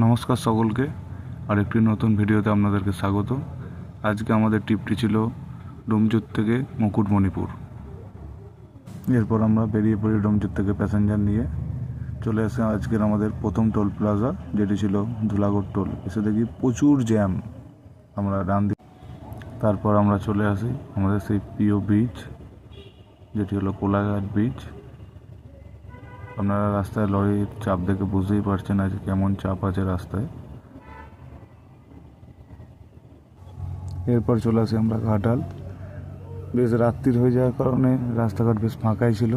নমস্কার সকলকে, আর একটি নতুন ভিডিওতে আপনাদেরকে স্বাগত। আজকে আমাদের ট্রিপটি ছিল ডোমজুর থেকে মুকুটমণিপুর। এরপর আমরা বেরিয়ে পড়ি ডোমজুর থেকে প্যাসেঞ্জার নিয়ে। চলে আসে আজকের আমাদের প্রথম টোল প্লাজা, যেটি ছিল ধুলাগড় টোল। এসে দেখি প্রচুর জ্যাম। আমরা ডান দিই, তারপর আমরা চলে আসি আমাদের সেই প্রিয় বিচ, যেটি হলো কোলাঘাট বিচ। আপনারা রাস্তায় লরির চাপ দেখে বুঝতেই পারছেন আজ কেমন চাপ আছে রাস্তায়। এরপর চলে আসি আমরা ঘাটাল। বেশ রাত্রির হয়ে যাওয়ার কারণে রাস্তাঘাট বেশ ফাঁকাই ছিল।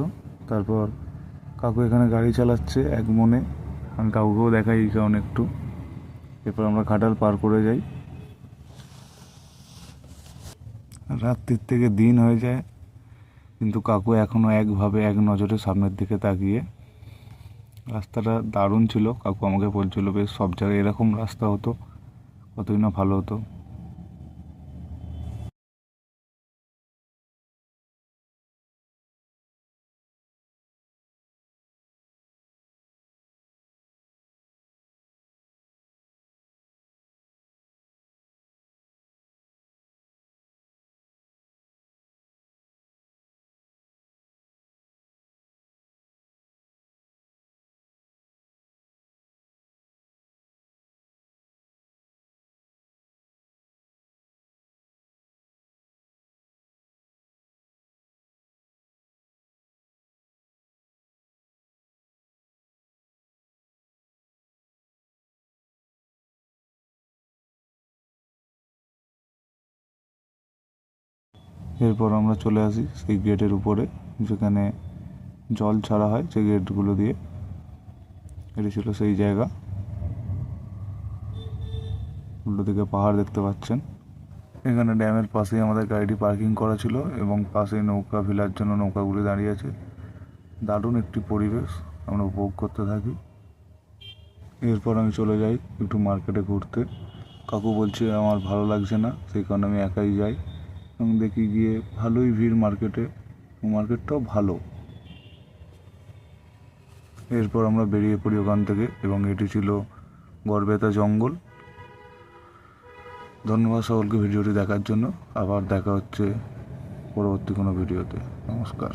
তারপর কাকু এখানে গাড়ি চালাচ্ছে এক মনে, আমি কাকুকেও দেখাই এই কারণে একটু। এরপর আমরা ঘাটাল পার করে যাই। রাত্রির থেকে দিন হয়ে যায়, কিন্তু কাকু এখনও একভাবে এক নজরে সামনের দিকে তাকিয়ে। রাস্তাটা দারুণ ছিল। কাকু আমাকে বলছিল বেশ সব জায়গায় এরকম রাস্তা হতো কতই না ভালো হতো। এরপর আমরা চলে আসি সেই গেটের উপরে, যেখানে জল ছাড়া হয় সেই গেটগুলো দিয়ে। এটি ছিল সেই জায়গা। উল্টো দিকে পাহাড় দেখতে পাচ্ছেন। এখানে ড্যামের পাশেই আমাদের গাড়িটি পার্কিং করা ছিল, এবং পাশেই নৌকা ভিলার জন্য নৌকাগুলি দাঁড়িয়ে আছে। দারুণ একটি পরিবেশ আমরা উপভোগ করতে থাকি। এরপর আমি চলে যাই একটু মার্কেটে ঘুরতে। কাকু বলছে আমার ভালো লাগছে না, সেই কারণে আমি একাই যাই, এবং দেখি গিয়ে ভালোই ভিড় মার্কেটে, মার্কেটটাও ভালো। এরপর আমরা বেরিয়ে পড়ি ওখান থেকে, এবং এটি ছিল গড়বেতা জঙ্গল। ধন্যবাদ সকলকে ভিডিওটি দেখার জন্য। আবার দেখা হচ্ছে পরবর্তী কোনো ভিডিওতে। নমস্কার।